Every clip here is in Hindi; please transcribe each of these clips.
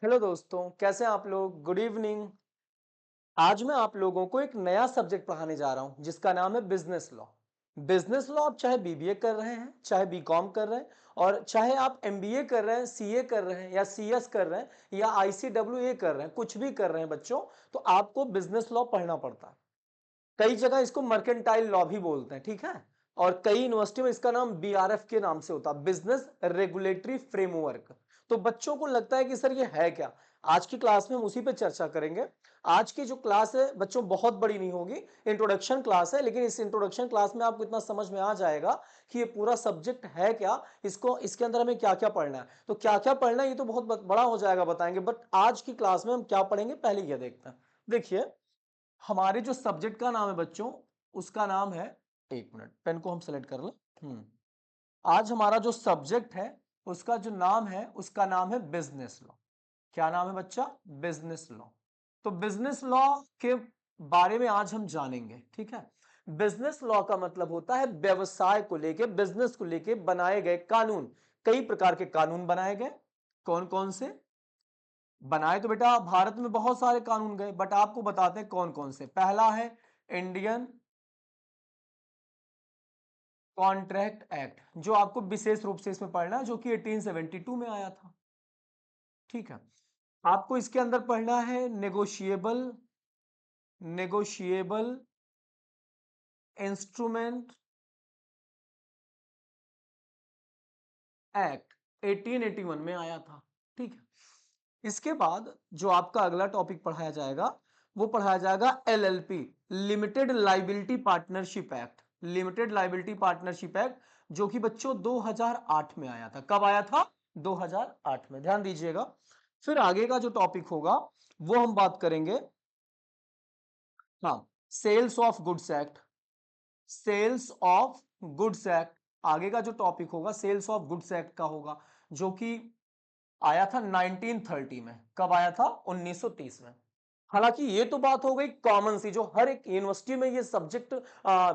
हेलो दोस्तों, कैसे हैं आप लोग? Good evening. आज मैं आप लोगों को एक नया सब्जेक्ट पढ़ाने जा रहा हूं जिसका नाम है बिजनेस लॉ। बिजनेस लॉ आप चाहे बीबीए कर रहे हैं, चाहे बीकॉम कर रहे हैं और चाहे आप एमबीए कर रहे हैं, सीए कर रहे हैं या सीएस कर रहे हैं या आईसीडब्ल्यूए कर रहे हैं, कुछ भी कर रहे हैं बच्चों, तो आपको बिजनेस लॉ पढ़ना पड़ता है। कई जगह इसको मर्केंटाइल लॉ भी बोलते हैं, ठीक है। और कई यूनिवर्सिटी में इसका नाम बीआरएफ के नाम से होता है, बिजनेस रेगुलेटरी फ्रेमवर्क। तो बच्चों को लगता है कि सर ये है क्या। आज की क्लास में हम उसी पे चर्चा करेंगे। आज की जो क्लास है बच्चों बहुत बड़ी नहीं होगी, इंट्रोडक्शन क्लास है, लेकिन इस इंट्रोडक्शन क्लास में आपको इतना समझ में आ जाएगा कि ये पूरा सब्जेक्ट है क्या, इसको इसके अंदर हमें क्या क्या पढ़ना है। तो क्या क्या पढ़ना है ये तो बहुत बड़ा हो जाएगा बताएंगे, बट आज की क्लास में हम क्या पढ़ेंगे पहले ये देखते हैं। देखिए, हमारे जो सब्जेक्ट का नाम है बच्चों, उसका नाम है, एक मिनट पेन को हम सेलेक्ट कर लें। आज हमारा जो सब्जेक्ट है उसका जो नाम है उसका नाम है बिजनेस लॉ। क्या नाम है बच्चा? Business law. तो बिजनेस लॉ के बारे में आज हम जानेंगे, ठीक है। बिजनेस लॉ का मतलब होता है व्यवसाय को लेके, बिजनेस को लेके बनाए गए कानून। कई प्रकार के कानून बनाए गए। कौन कौन से बनाए? तो बेटा भारत में बहुत सारे कानून गए, बट आपको बताते हैं कौन कौन से। पहला है इंडियन कॉन्ट्रैक्ट एक्ट, जो आपको विशेष रूप से इसमें पढ़ना है, जो कि 1872 में आया था, ठीक है। आपको इसके अंदर पढ़ना है नेगोशिएबल नेगोशिएबल इंस्ट्रूमेंट एक्ट 1881 में आया था, ठीक है। इसके बाद जो आपका अगला टॉपिक पढ़ाया जाएगा वो पढ़ाया जाएगा LLP, limited liability partnership act. Limited liability partnership act, जो कि बच्चों 2008 में आया था। कब आया था? 2008 में, ध्यान दीजिएगा। फिर आगे का जो टॉपिक होगा वो हम बात करेंगे, हाँ, sales of goods act. Sales of goods act, आगे का जो टॉपिक होगा सेल्स ऑफ गुड्स एक्ट का होगा, जो कि आया था 1930 में। कब आया था? 1930 में। हालांकि ये तो बात हो गई कॉमन सी, जो हर एक यूनिवर्सिटी में ये सब्जेक्ट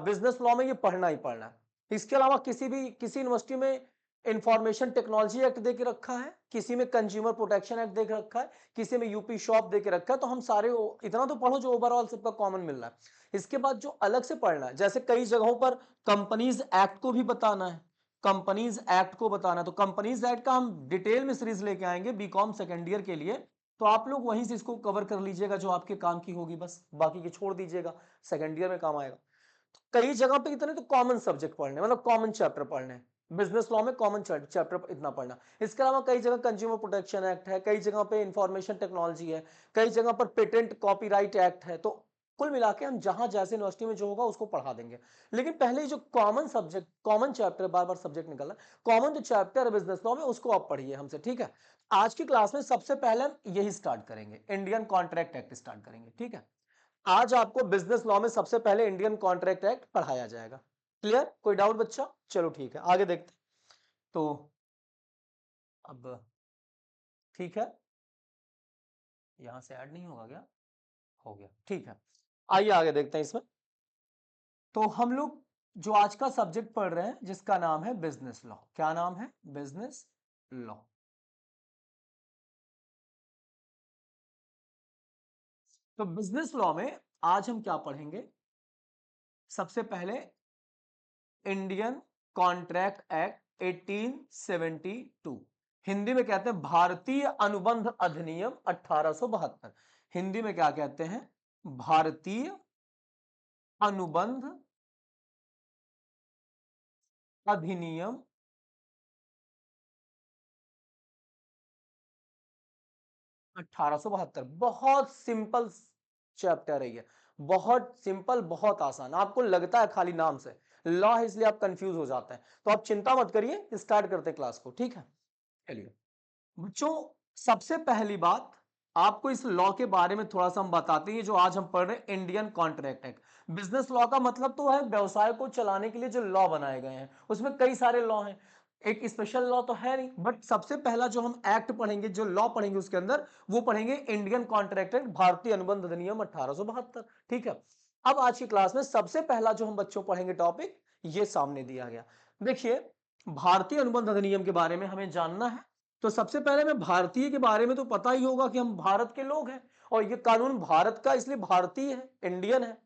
बिजनेस लॉ में ये पढ़ना ही पढ़ना है। इसके अलावा किसी यूनिवर्सिटी में इंफॉर्मेशन टेक्नोलॉजी एक्ट दे के रखा है, किसी में कंज्यूमर प्रोटेक्शन एक्ट दे के रखा है, किसी में यूपी शॉप दे के रखा है। तो हम सारे इतना तो पढ़ो जो ओवरऑल सबका कॉमन मिल रहा है। इसके बाद जो अलग से पढ़ना है, जैसे कई जगहों पर कंपनीज एक्ट को भी बताना है, कंपनीज एक्ट को बताना, तो कंपनीज एक्ट का हम डिटेल में सीरीज लेके आएंगे बीकॉम सेकेंड ईयर के लिए। तो आप लोग वहीं से इसको कवर कर लीजिएगा, जो आपके काम की होगी, बस बाकी की छोड़ दीजिएगा, सेकेंड ईयर में काम आएगा। तो कई जगह पे इतने तो कॉमन सब्जेक्ट पढ़ने, मतलब कॉमन चैप्टर पढ़ने हैं। बिजनेस लॉ में कॉमन चैप्टर इतना पढ़ना। इसके अलावा कई जगह कंज्यूमर प्रोटेक्शन एक्ट है, कई जगह पे इंफॉर्मेशन टेक्नोलॉजी है, कई जगह पर पेटेंट कॉपीराइट एक्ट है। तो कुल मिला के हम जहां जैसे यूनिवर्सिटी में जो होगा उसको पढ़ा देंगे। लेकिन पहले जो कॉमन सब्जेक्ट, कॉमन चैप्टर, बार बार सब्जेक्ट निकल रहा है, कॉमन जो चैप्टर है बिजनेस लॉ में उसको आप पढ़िए हमसे, ठीक है। आज की क्लास में सबसे पहले हम यही स्टार्ट करेंगे, इंडियन कॉन्ट्रैक्ट एक्ट स्टार्ट करेंगे, ठीक है। आज आपको बिजनेस लॉ में सबसे पहले इंडियन कॉन्ट्रैक्ट एक्ट पढ़ाया जाएगा। क्लियर? कोई डाउट बच्चा? चलो ठीक है, आगे देखते हैं। तो अब ठीक है, यहां से ऐड नहीं होगा क्या? हो गया, ठीक है। आइए आगे देखते हैं इसमें। तो हम लोग जो आज का सब्जेक्ट पढ़ रहे हैं जिसका नाम है बिजनेस लॉ। क्या नाम है? Business law. तो बिजनेस लॉ में आज हम क्या पढ़ेंगे? सबसे पहले इंडियन कॉन्ट्रैक्ट एक्ट 1872, हिंदी में कहते हैं भारतीय अनुबंध अधिनियम 1872। हिंदी में क्या कहते हैं? भारतीय अनुबंध अधिनियम 1872। बहुत सिंपल चैप्टर है ये, बहुत सिंपल, बहुत आसान। आपको लगता है खाली नाम से लॉ है इसलिए आप कंफ्यूज हो जाते हैं, तो आप चिंता मत करिए, स्टार्ट करते क्लास को, ठीक है। चलिए बच्चों, सबसे पहली बात आपको इस लॉ के बारे में थोड़ा सा हम बताते हैं, जो आज हम पढ़ रहे हैं Indian contract act. Business law का मतलब तो है व्यवसाय को चलाने के लिए जो लॉ बनाए गए हैं, उसमें कई सारे लॉ हैं, एक स्पेशल लॉ तो है नहीं, बट सबसे पहला जो हम एक्ट पढ़ेंगे, जो लॉ पढ़ेंगे उसके अंदर, वो पढ़ेंगे इंडियन कॉन्ट्रैक्ट एक्ट, भारतीय अनुबंध अधिनियम 1872, ठीक है। अब आज की क्लास में सबसे पहला जो हम बच्चों पढ़ेंगे टॉपिक, ये सामने दिया गया। देखिए, भारतीय अनुबंध अधिनियम के बारे में हमें जानना है, तो सबसे पहले मैं भारतीय के बारे में तो पता ही होगा कि हम भारत के लोग हैं और ये कानून भारत का इसलिए भारतीय है, इंडियन है।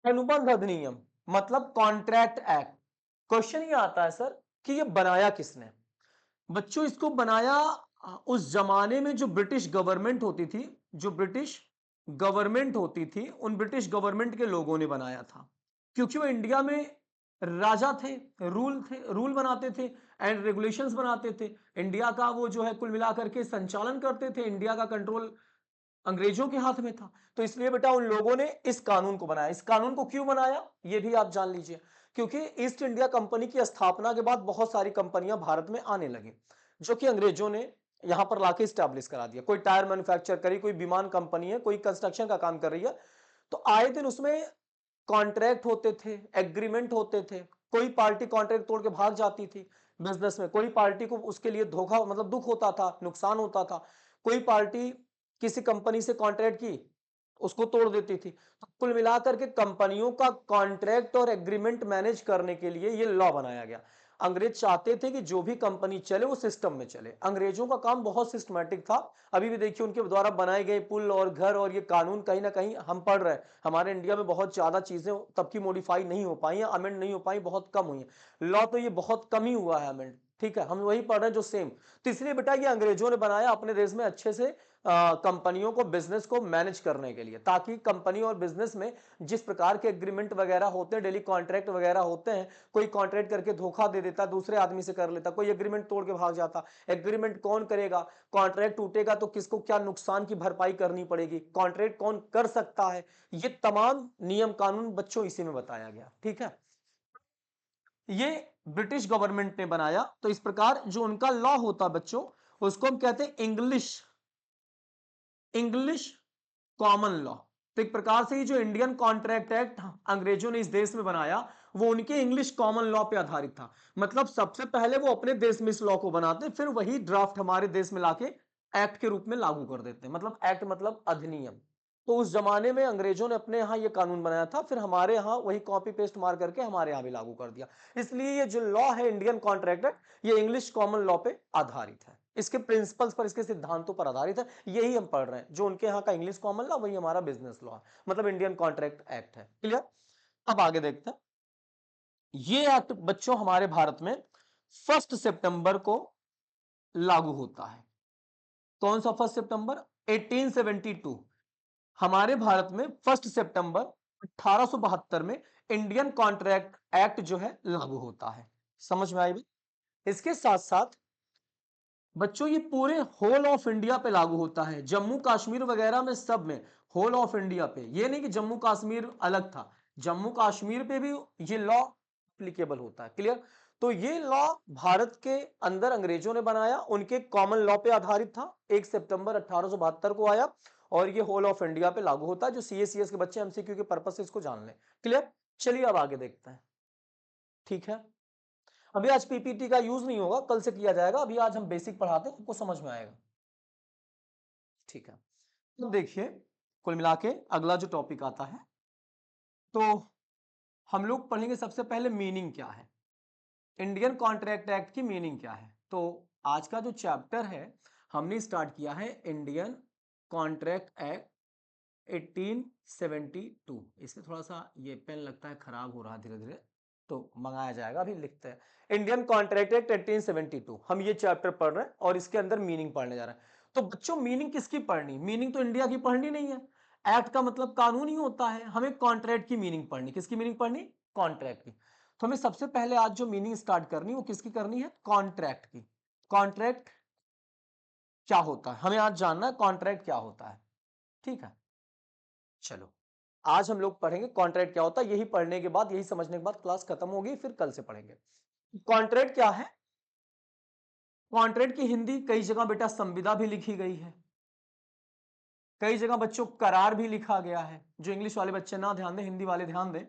अनुबंध अधिनियम मतलब कॉन्ट्रैक्ट एक्ट। क्वेश्चन ये आता है सर कि ये बनाया किसने? बच्चों इसको बनाया उस जमाने में जो ब्रिटिश गवर्नमेंट होती थी, जो ब्रिटिश गवर्नमेंट होती थी, उन ब्रिटिश गवर्नमेंट के लोगों ने बनाया था, क्योंकि वो इंडिया में राजा थे, रूल बनाते थे एंड रेगुलेशंस बनाते थे। इंडिया का वो जो है कुल मिलाकर के संचालन करते थे, इंडिया का कंट्रोल अंग्रेजों के हाथ में था। तो इसलिए बेटा उन लोगों ने इस कानून को बनाया। इस कानून को क्यों बनाया ये भी आप जान लीजिए, क्योंकि ईस्ट इंडिया कंपनी की स्थापना के बाद बहुत सारी कंपनियां भारत में आने लगी, जो कि अंग्रेजों ने यहां पर लाके स्टैब्लिश करा दिया। कोई टायर मैन्युफैक्चर करी, कोई विमान कंपनी है, कोई कंस्ट्रक्शन का काम कर रही है, तो आए दिन उसमें कॉन्ट्रैक्ट होते थे, एग्रीमेंट होते थे। कोई पार्टी कॉन्ट्रैक्ट तोड़ के भाग जाती थी बिजनेस में, कोई पार्टी को उसके लिए धोखा मतलब दुख होता था, नुकसान होता था। कोई पार्टी किसी कंपनी से कॉन्ट्रैक्ट की, उसको तोड़ देती थी। तो कुल मिलाकर के कंपनियों का कॉन्ट्रैक्ट और एग्रीमेंट मैनेज करने के लिए ये लॉ बनाया गया। अंग्रेज चाहते थे कि जो भी कंपनी चले वो सिस्टम में चले। अंग्रेजों का काम बहुत सिस्टमैटिक था। अभी भी देखिए उनके द्वारा बनाए गए पुल और घर और ये कानून कहीं ना कहीं हम पढ़ रहे हैं। हमारे इंडिया में बहुत ज्यादा चीजें तब की मॉडिफाई नहीं हो पाई हैं, अमेंड नहीं हो पाई, बहुत कम हुई है लॉ। तो ये बहुत कम ही हुआ है अमेंड, ठीक है, हम वही पढ़ रहे हैं जो सेम। तो इसलिए बेटा ये अंग्रेजों ने बनाया अपने देश में अच्छे से कंपनियों को, बिजनेस को मैनेज करने के लिए, ताकि कंपनी और बिजनेस में जिस प्रकार के एग्रीमेंट वगैरह होते हैं, डेली कॉन्ट्रैक्ट वगैरह होते हैं, कोई कॉन्ट्रैक्ट करके धोखा दे देता, दूसरे आदमी से कर लेता, कोई एग्रीमेंट तोड़ के भाग जाता, एग्रीमेंट कौन करेगा, कॉन्ट्रैक्ट टूटेगा तो किसको क्या नुकसान की भरपाई करनी पड़ेगी, कॉन्ट्रैक्ट कौन कर सकता है, ये तमाम नियम कानून बच्चों इसी में बताया गया। ठीक है, ये ब्रिटिश गवर्नमेंट ने बनाया। तो इस प्रकार जो उनका लॉ होता बच्चों, उसको हम कहते हैं इंग्लिश कॉमन लॉ। तो एक प्रकार से ही जो इंडियन कॉन्ट्रैक्ट एक्ट अंग्रेजों ने इस देश में बनाया, वो उनके इंग्लिश कॉमन लॉ पे आधारित था। मतलब सबसे पहले वो अपने देश में इस लॉ को बनाते, फिर वही ड्राफ्ट हमारे देश में लाके एक्ट के रूप में लागू कर देते हैं। मतलब एक्ट मतलब अधिनियम। तो उस जमाने में अंग्रेजों ने अपने यहाँ ये कानून बनाया था, फिर हमारे यहाँ वही कॉपी पेस्ट मार करके हमारे यहाँ भी लागू कर दिया। इसलिए ये जो लॉ है इंडियन कॉन्ट्रैक्ट एक्ट, ये इंग्लिश कॉमन लॉ पे आधारित है, इसके प्रिंसिपल्स पर, इसके सिद्धांतों पर आधारित है। यही हम पढ़ रहे हैं, जो उनके यहाँ का इंग्लिश कॉमन लॉ वही हमारा बिजनेस लॉ है, मतलब इंडियन कॉन्ट्रैक्ट एक्ट है। क्लियर? अब आगे देखते हैं। ये एक्ट बच्चों हमारे भारत में 1 सितंबर को लागू होता है। कौन सा 1 सितंबर? 1872। हमारे भारत में 1 सितंबर 1872 में इंडियन कॉन्ट्रैक्ट एक्ट जो है लागू होता है। समझ में आई भी? इसके साथ साथ बच्चों ये पूरे होल ऑफ इंडिया पे लागू होता है, जम्मू कश्मीर वगैरह में, सब में, होल ऑफ इंडिया पे। ये नहीं कि जम्मू कश्मीर अलग था, जम्मू कश्मीर पे भी ये लॉ एप्लीकेबल होता है। क्लियर? तो ये लॉ भारत के अंदर अंग्रेजों ने बनाया, उनके कॉमन लॉ पे आधारित था। 1 सितंबर 1872 को आया और ये होल ऑफ इंडिया पे लागू होता है। जो सीएसीएस के बच्चे एमसीक्यू के पर्पज से इसको जान लें। क्लियर? चलिए अब आगे देखते हैं। ठीक है, अभी आज पीपीटी का यूज नहीं होगा, कल से किया जाएगा। अभी आज हम बेसिक पढ़ाते हैं, आपको समझ में आएगा। ठीक है, तो देखिए कुल मिला के अगला जो टॉपिक आता है, तो हम लोग पढ़ेंगे सबसे पहले मीनिंग क्या है, इंडियन कॉन्ट्रैक्ट एक्ट की मीनिंग क्या है। तो आज का जो चैप्टर है हमने स्टार्ट किया है इंडियन कॉन्ट्रैक्ट एक्ट 1872। इसमें थोड़ा सा ये पेन लगता है खराब हो रहा है धीरे धीरे, तो मंगाया जाएगा, अभी लिखते हैं इंडियन कॉन्ट्रैक्ट एक्ट 1872। हम ये चैप्टर पढ़ रहे हैं और इसके अंदर मीनिंग पढ़ने जा रहे हैं। तो बच्चों मीनिंग किसकी पढ़नी? मीनिंग तो इंडिया की पढ़नी नहीं है, एक्ट का मतलब कानून ही होता है। हमें कॉन्ट्रैक्ट की मीनिंग पढ़नी। किसकी मीनिंग पढ़नी? कॉन्ट्रैक्ट की। तो हमें सबसे पहले आज जो मीनिंग स्टार्ट करनी वो किसकी करनी है? कॉन्ट्रैक्ट की। कॉन्ट्रैक्ट क्या होता है हमें आज जानना है, कॉन्ट्रैक्ट क्या होता है। ठीक है, चलो आज हम लोग पढ़ेंगे कॉन्ट्रैक्ट क्या होता है। यही पढ़ने के बाद, यही समझने के बाद क्लास खत्म होगी, फिर कल से पढ़ेंगे। कॉन्ट्रैक्ट क्या है? कॉन्ट्रैक्ट की हिंदी कई जगह बेटा संविदा भी लिखी गई है, कई जगह बच्चों करार भी लिखा गया है। जो इंग्लिश वाले बच्चे ना ध्यान दें, हिंदी वाले ध्यान दें,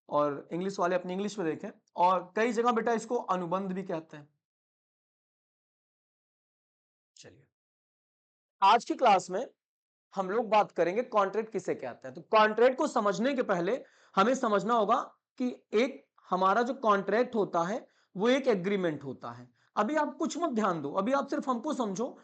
और इंग्लिश वाले अपनी इंग्लिश में देखें। और कई जगह बेटा इसको अनुबंध भी कहते हैं। चलिए आज की क्लास में हम लोग बात करेंगे कॉन्ट्रैक्ट किसे कहते हैं। तो कॉन्ट्रैक्ट को समझने के पहले हमें समझना होगा कि एक हमारा जो कॉन्ट्रैक्ट होता है वो एक एग्रीमेंट होता है। अभी आप कुछ मत ध्यान दो, अभी आप सिर्फ हमको समझो,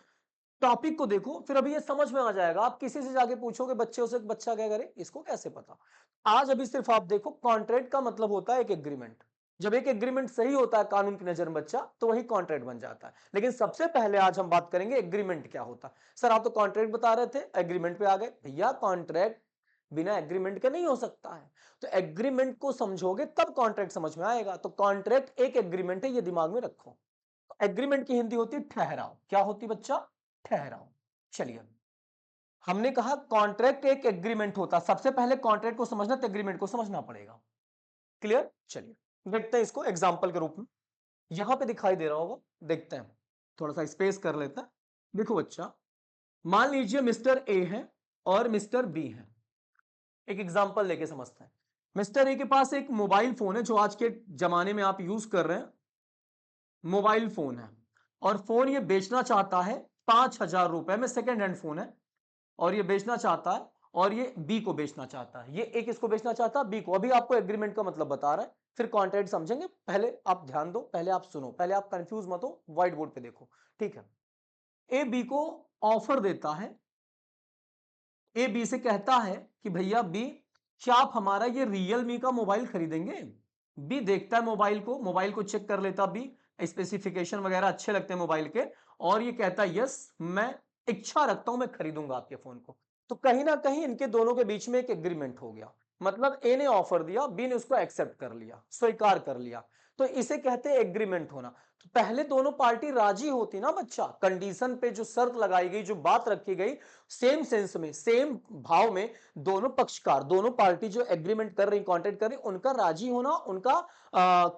टॉपिक को देखो, फिर अभी ये समझ में आ जाएगा। आप किसी से जाके पूछोगे बच्चे से, बच्चा क्या करे, इसको कैसे पता। आज अभी सिर्फ आप देखो, कॉन्ट्रैक्ट का मतलब होता है एक एग्रीमेंट। जब एक एग्रीमेंट सही होता है कानून की नजर में बच्चा, तो वही कॉन्ट्रैक्ट बन जाता है। लेकिन सबसे पहले आज हम बात करेंगे एग्रीमेंट क्या होता है। सर आप तो कॉन्ट्रैक्ट बता रहे थे, एग्रीमेंट पे आ गए। भैया कॉन्ट्रैक्ट बिना एग्रीमेंट के नहीं हो सकता है। तो एग्रीमेंट को समझोगे तब कॉन्ट्रैक्ट समझ में आएगा। तो कॉन्ट्रैक्ट एक एग्रीमेंट है, ये दिमाग में रखो। एग्रीमेंट की हिंदी होती है ठहराव। क्या होती बच्चा? ठहराव। चलिए, हमने कहा कॉन्ट्रैक्ट एक एग्रीमेंट होता। सबसे पहले कॉन्ट्रैक्ट को समझना तो एग्रीमेंट को समझना पड़ेगा। क्लियर? चलिए देखते हैं इसको एग्जांपल के रूप में। यहां पे दिखाई दे रहा होगा, देखते हैं, थोड़ा सा स्पेस कर लेते हैं। देखो बच्चा, मान लीजिए मिस्टर ए है और मिस्टर बी है। एक एग्जांपल लेके समझते हैं। मिस्टर ए के पास एक मोबाइल फोन है, जो आज के जमाने में आप यूज कर रहे हैं, मोबाइल फोन है। और फोन ये बेचना चाहता है 5,000 रुपए में, सेकेंड हैंड फोन है। और ये बेचना चाहता है, और ये बी को बेचना चाहता है। ये एक इसको बेचना चाहता है बी को। अभी आपको एग्रीमेंट का मतलब बता रहा है, फिर कॉन्ट्रैक्ट समझेंगे। पहले आप ध्यान दो, पहले आप सुनो, पहले आप कंफ्यूज मत हो, व्हाइट बोर्ड पे देखो। ठीक है, ए बी को ऑफर देता है। ए बी से कहता है कि भैया बी, क्या आप हमारा ये रियलमी का मोबाइल खरीदेंगे? बी देखता है मोबाइल को चेक कर लेता बी, स्पेसिफिकेशन वगैरह अच्छे लगते हैं मोबाइल के, और ये कहता है यस, मैं इच्छा रखता हूं, मैं खरीदूंगा आपके फोन को। तो कहीं ना कहीं इनके दोनों के बीच में एक एग्रीमेंट हो गया। मतलब ए ने ऑफर दिया, बी ने उसको एक्सेप्ट कर लिया, स्वीकार कर लिया। तो इसे कहते हैं एग्रीमेंट होना। तो पहले दोनों पार्टी राजी होती ना बच्चा, कंडीशन पे जो शर्त लगाई गई, जो बात रखी गई, सेम सेंस में, सेम भाव में, दोनों पक्षकार, दोनों पार्टी जो एग्रीमेंट कर रही, कॉन्ट्रैक्ट कर रही, उनका राजी होना, उनका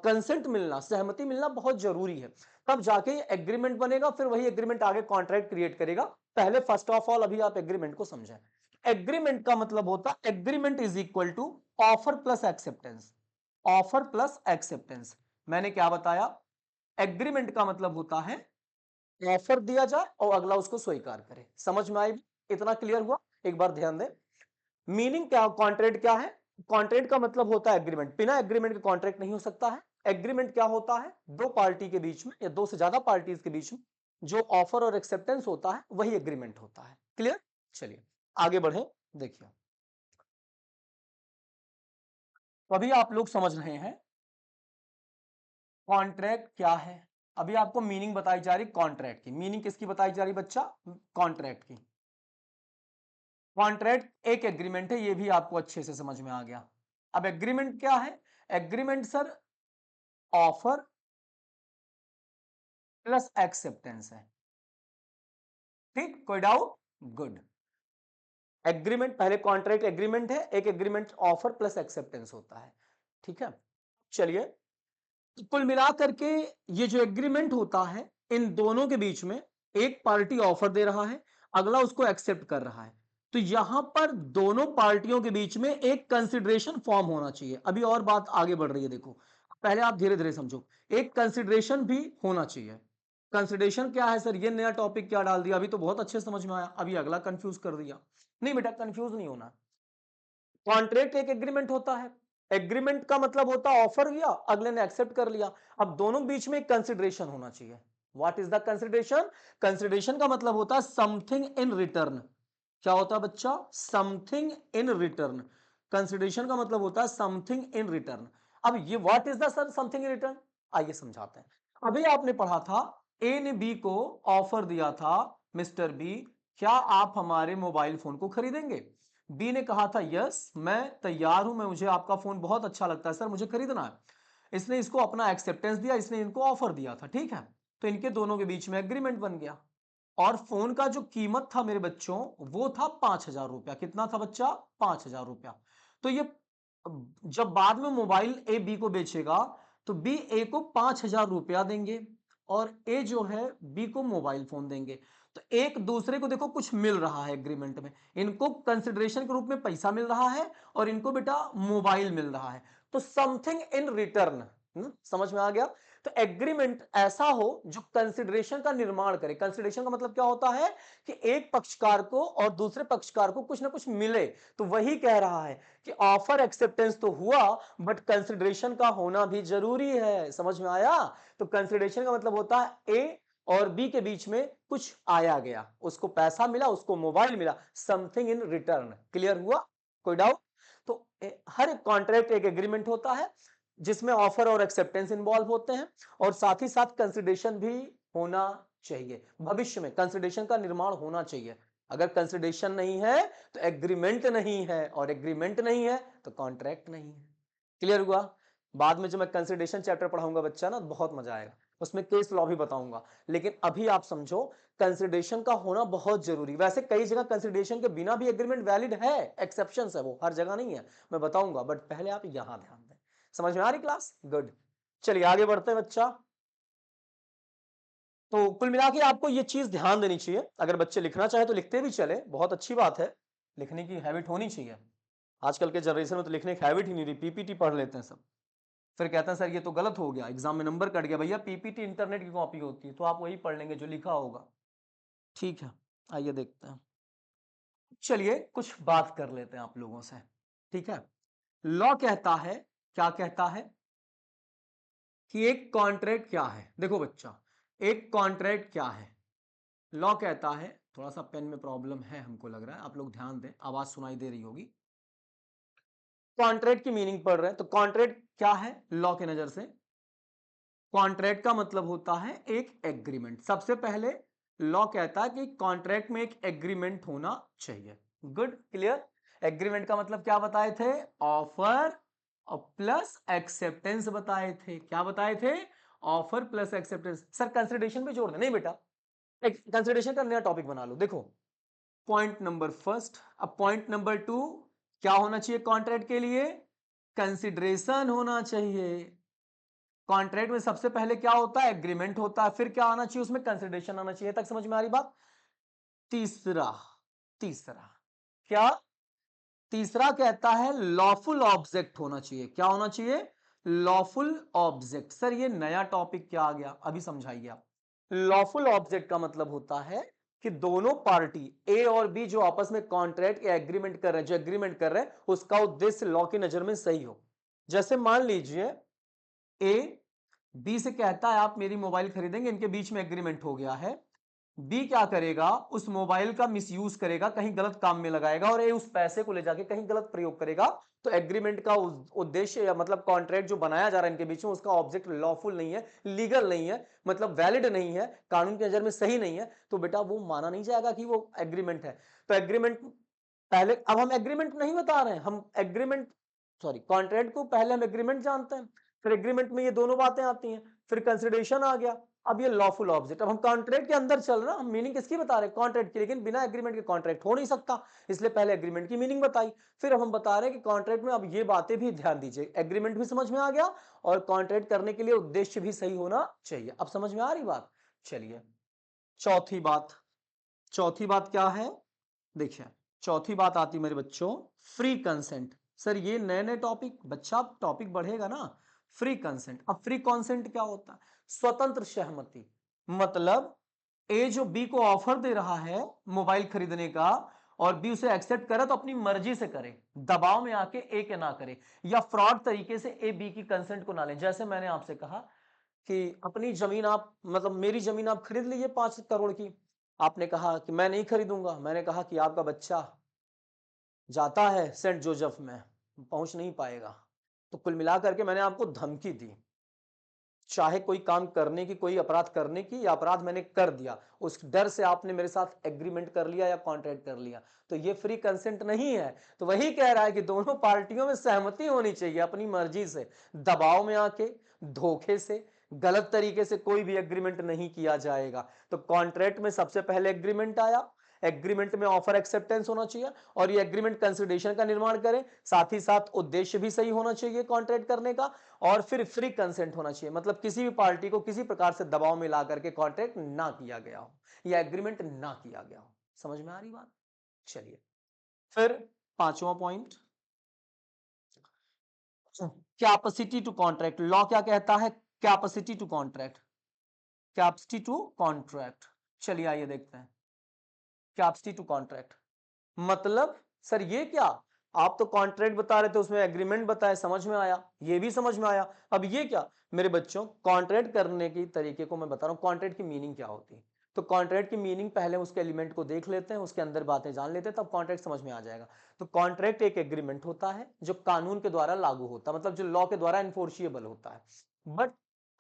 कंसेंट मिलना, सहमति मिलना बहुत जरूरी है। तब जाके एग्रीमेंट बनेगा, फिर वही एग्रीमेंट आगे कॉन्ट्रैक्ट क्रिएट करेगा। पहले फर्स्ट ऑफ ऑल अभी आप एग्रीमेंट को समझें। एग्रीमेंट का मतलब होता है, agreement is equal to offer plus acceptance. Offer plus acceptance, मैंने क्या बताया? एग्रीमेंट का मतलब होता है ऑफर दिया जाए और अगला उसको स्वीकार करे। समझ में आई? इतना क्लियर हुआ? एक बार ध्यान दें, मीनिंग क्या, कॉन्ट्रैक्ट क्या है? कॉन्ट्रैक्ट का मतलब होता है एग्रीमेंट। बिना एग्रीमेंट के कॉन्ट्रैक्ट नहीं हो सकता है। एग्रीमेंट क्या होता है? दो पार्टी के बीच में या दो से ज्यादा पार्टीज के बीच में जो ऑफर और एक्सेप्टेंस होता है, वही एग्रीमेंट होता है। क्लियर? चलिए आगे बढ़े। देखिए, तो अभी आप लोग समझ रहे हैं कॉन्ट्रैक्ट क्या है। अभी आपको मीनिंग बताई जा रही कॉन्ट्रैक्ट की। मीनिंग किसकी बताई जा रही बच्चा? कॉन्ट्रैक्ट की। कॉन्ट्रैक्ट एक एग्रीमेंट है, ये भी आपको अच्छे से समझ में आ गया। अब एग्रीमेंट क्या है? Agreement sir offer plus acceptance है। ठीक, कोई डाउट? गुड। एग्रीमेंट, पहले कॉन्ट्रैक्ट एग्रीमेंट है, एक एग्रीमेंट ऑफर प्लस एक्सेप्टेंस होता है। ठीक है, चलिए, तो कुल मिलाकर के ये जो एग्रीमेंट होता है, इन दोनों के बीच में एक पार्टी ऑफर दे रहा है, अगला उसको एक्सेप्ट कर रहा है। तो यहां पर दोनों पार्टियों के बीच में एक कंसिडरेशन फॉर्म होना चाहिए। अभी और बात आगे बढ़ रही है, देखो, पहले आप धीरे धीरे समझो। एक कंसिडरेशन भी होना चाहिए। कंसिडरेशन क्या है सर? ये नया टॉपिक क्या डाल दिया? अभी तो बहुत अच्छे समझ में आया, अभी अगला कंफ्यूज कर दिया। नहीं बेटा, कंफ्यूज नहीं होना। कॉन्ट्रैक्ट एक एग्रीमेंट होता है। एग्रीमेंट का मतलब होता है ऑफर किया, अगले ने एक्सेप्ट कर लिया। अब दोनों बीच में एक कंसिडरेशन होना चाहिए। What is the consideration? Consideration का मतलब होता है समथिंग इन रिटर्न। क्या होता है बच्चा? Something in return. कंसिडरेशन का मतलब होता है समथिंग इन रिटर्न। अब ये what is the sir something in return? आइए समझाते हैं। अभी आपने पढ़ा था, ए ने बी को ऑफर दिया था, मिस्टर बी, क्या आप हमारे मोबाइल फोन को खरीदेंगे? बी ने कहा था यस, मैं तैयार हूं, मैं, मुझे आपका फोन बहुत अच्छा लगता है सर, मुझे खरीदना है। इसने इसको अपना एक्सेप्टेंस दिया, इसने इनको ऑफर दिया था। ठीक है, तो इनके दोनों के बीच में एग्रीमेंट बन गया। और फोन का जो कीमत था मेरे बच्चों, वो था 5,000 रुपया। कितना था बच्चा? 5,000 रुपया। तो ये जब बाद में मोबाइल ए बी को बेचेगा, तो बी ए को 5,000 रुपया देंगे, और ए जो है बी को मोबाइल फोन देंगे। तो एक दूसरे को देखो कुछ मिल रहा है एग्रीमेंट में। इनको कंसिडरेशन के रूप में पैसा मिल रहा है, और इनको बेटा मोबाइल मिल रहा है। तो समथिंग इन रिटर्न, समझ में आ गया? तो एग्रीमेंट ऐसा हो जो कंसिडरेशन का निर्माण करे। कंसिडरेशन का मतलब क्या होता है कि एक पक्षकार को और दूसरे पक्षकार को कुछ ना कुछ मिले। तो वही कह रहा है कि ऑफर एक्सेप्टेंस तो हुआ बट कंसिडरेशन का होना भी जरूरी है। समझ में आया? तो कंसिडरेशन का मतलब होता है ए और बी के बीच में कुछ आया गया, उसको पैसा मिला, उसको मोबाइल मिला, समथिंग इन रिटर्न। क्लियर हुआ? कोई डाउट? तो हर एक कॉन्ट्रैक्ट एक एग्रीमेंट होता है जिसमें ऑफर और एक्सेप्टेंस इन्वॉल्व होते हैं और साथ ही साथ कंसिडरेशन भी होना चाहिए। भविष्य में कंसिडरेशन का निर्माण होना चाहिए। अगर कंसिडरेशन नहीं है तो एग्रीमेंट नहीं है, और एग्रीमेंट नहीं है तो कॉन्ट्रैक्ट नहीं है। क्लियर हुआ? बाद में जब मैं कंसिडरेशन चैप्टर पढ़ाऊंगा बच्चा ना, बहुत मजा आएगा, उसमें केस लॉ भी बताऊंगा। लेकिन अभी आप समझो कंसिडरेशन का होना बहुत जरूरी। वैसे कई जगह कंसिडरेशन के बिना भी एग्रीमेंट वैलिड है, एक्सेप्शंस है, वो हर जगह नहीं है, मैं बताऊंगा, बट पहले आप यहां ध्यान दें। समझ में आ रही क्लास? गुड। चलिए आगे बढ़ते हैं बच्चा। तो कुल मिला के आपको ये चीज ध्यान देनी चाहिए। अगर बच्चे लिखना चाहे तो लिखते भी चले, बहुत अच्छी बात है, लिखने की हैबिट होनी चाहिए। आजकल के जनरेशन में तो लिखने की हैबिट ही नहीं रही, पीपीटी पढ़ लेते हैं सब। फिर कहते हैं सर ये तो गलत हो गया, एग्जाम में नंबर कट गया। भैया पीपीटी इंटरनेट की कॉपी होती है, तो आप वही पढ़ लेंगे जो लिखा होगा। ठीक है, आइए देखते हैं। चलिए कुछ बात कर लेते हैं आप लोगों से। ठीक है, लॉ कहता है, क्या कहता है कि एक कॉन्ट्रैक्ट क्या है। देखो बच्चा, एक कॉन्ट्रैक्ट क्या है, लॉ कहता है। थोड़ा सा पेन में प्रॉब्लम है हमको लग रहा है, आप लोग ध्यान दें, आवाज सुनाई दे रही होगी। कॉन्ट्रैक्ट की मीनिंग पढ़ रहे हैं, तो कॉन्ट्रैक्ट क्या है लॉ के नजर से? कॉन्ट्रैक्ट का मतलब होता है एक एग्रीमेंट। सबसे पहले लॉ कहता है कि कॉन्ट्रैक्ट में एक एग्रीमेंट होना चाहिए। Good, clear. एग्रीमेंट का मतलब क्या बताए थे? ऑफर और प्लस एक्सेप्टेंस बताए थे। क्या बताए थे? Offer plus acceptance. Sir consideration भी जोड़ दे? नहीं बेटा, एक कंसिडरेशन का नया टॉपिक बना लो। देखो, पॉइंट नंबर फर्स्ट। अब पॉइंट नंबर टू, क्या होना चाहिए कॉन्ट्रैक्ट के लिए? कंसिडरेशन होना चाहिए। कॉन्ट्रैक्ट में सबसे पहले क्या होता है? एग्रीमेंट होता है, फिर क्या आना चाहिए उसमें? कंसिडरेशन आना चाहिए। तक समझ में आ रही बात? तीसरा, तीसरा क्या? तीसरा कहता है लॉफुल ऑब्जेक्ट होना चाहिए। क्या होना चाहिए? Lawful object. सर ये नया टॉपिक क्या आ गया, अभी समझाइए आप। लॉफुल ऑब्जेक्ट का मतलब होता है कि दोनों पार्टी ए और बी जो आपस में कॉन्ट्रैक्ट या एग्रीमेंट कर रहे हैं, जो एग्रीमेंट कर रहे हैं उसका उद्देश्य लॉ की नजर में सही हो। जैसे मान लीजिए ए बी से कहता है आप मेरी मोबाइल खरीदेंगे, इनके बीच में एग्रीमेंट हो गया है। बी क्या करेगा? उस मोबाइल का मिसयूज करेगा, कहीं गलत काम में लगाएगा, और ए उस पैसे को ले जाके कहीं गलत प्रयोग करेगा। तो एग्रीमेंट का उद्देश्य या मतलब कॉन्ट्रैक्ट जो बनाया जा रहा है इनके बीच में, उसका ऑब्जेक्ट लॉफुल नहीं है, लीगल नहीं है, मतलब वैलिड नहीं है, कानून की नजर में सही नहीं है, तो बेटा वो माना नहीं जाएगा कि वो एग्रीमेंट है। तो एग्रीमेंट पहले, अब हम एग्रीमेंट नहीं बता रहे हैं, हम एग्रीमेंट, सॉरी, कॉन्ट्रैक्ट को पहले हम एग्रीमेंट जानते हैं, फिर एग्रीमेंट में ये दोनों बातें आती हैं, फिर कंसिडरेशन आ गया, अब ये लॉफुल ऑब्जेक्ट। अब हम कॉन्ट्रैक्ट के अंदर चल रहे हैं, हम मीनिंग किसकी बता रहे हैं? कॉन्ट्रैक्ट की। लेकिन बिना एग्रीमेंट के कॉन्ट्रैक्ट हो नहीं सकता, इसलिए पहले एग्रीमेंट की मीनिंग बताई, फिर अब हम बता रहे हैं कि कॉन्ट्रैक्ट में अब ये बातें भी ध्यान दीजिए, एग्रीमेंट भी समझ में आ गया और कॉन्ट्रैक्ट करने के लिए उद्देश्य भी सही होना चाहिए। अब समझ में आ रही बात? चलिए चौथी बात, चौथी बात क्या है? देखिए चौथी बात आती मेरे बच्चों, फ्री कंसेंट। सर ये नए नए टॉपिक, बच्चा टॉपिक बढ़ेगा ना। फ्री कंसेंट, अब फ्री कंसेंट क्या होता है? स्वतंत्र सहमति। मतलब ए जो बी को ऑफर दे रहा है मोबाइल खरीदने का, और बी उसे एक्सेप्ट करे तो अपनी मर्जी से करे, दबाव में आके ए के ना करे, या फ्रॉड तरीके से ए बी की कंसेंट को ना ले। जैसे मैंने आपसे कहा कि अपनी जमीन आप, मतलब मेरी जमीन आप खरीद लीजिए 5 करोड़ की, आपने कहा कि मैं नहीं खरीदूंगा, मैंने कहा कि आपका बच्चा जाता है सेंट जोसेफ में, पहुंच नहीं पाएगा, तो कुल मिलाकर के मैंने आपको धमकी दी, चाहे कोई काम करने की, कोई अपराध करने की, या अपराध मैंने कर दिया, उस डर से आपने मेरे साथ एग्रीमेंट कर लिया या कॉन्ट्रैक्ट कर लिया, तो ये फ्री कंसेंट नहीं है। तो वही कह रहा है कि दोनों पार्टियों में सहमति होनी चाहिए, अपनी मर्जी से, दबाव में आके, धोखे से, गलत तरीके से कोई भी एग्रीमेंट नहीं किया जाएगा। तो कॉन्ट्रैक्ट में सबसे पहले एग्रीमेंट आया, एग्रीमेंट में ऑफर एक्सेप्टेंस होना चाहिए, और ये एग्रीमेंट कंसिडरेशन का निर्माण करे, साथ ही साथ उद्देश्य भी सही होना चाहिए कॉन्ट्रैक्ट करने का, और फिर फ्री कंसेंट होना चाहिए, मतलब किसी भी पार्टी को किसी प्रकार से दबाव में ला करके कॉन्ट्रैक्ट ना किया गया हो या एग्रीमेंट ना किया गया हो। समझ में आ रही बात? चलिए फिर पांचवा point, capacity to contract. Law क्या कहता है? Capacity to contract, capacity to contract. चलिए आइए देखते हैं कैपेसिटी टू कॉन्ट्रैक्ट मतलब सर ये क्या, आप तो कॉन्ट्रैक्ट बता रहे थे उसमें एग्रीमेंट बताए, समझ में आया, ये भी समझ में आया, अब ये क्या मेरे बच्चों, कॉन्ट्रैक्ट करने की तरीके को मैं बता रहा हूं, कॉन्ट्रैक्ट की मीनिंग क्या होती है। तो कॉन्ट्रैक्ट की मीनिंग पहले उसके एलिमेंट को देख लेते हैं, उसके अंदर बातें जान लेते हैं, तब कॉन्ट्रैक्ट समझ में आ जाएगा। तो कॉन्ट्रैक्ट एक एग्रीमेंट होता है जो कानून के द्वारा लागू होता है, मतलब जो लॉ के द्वारा इन्फोर्सिएबल होता है। बट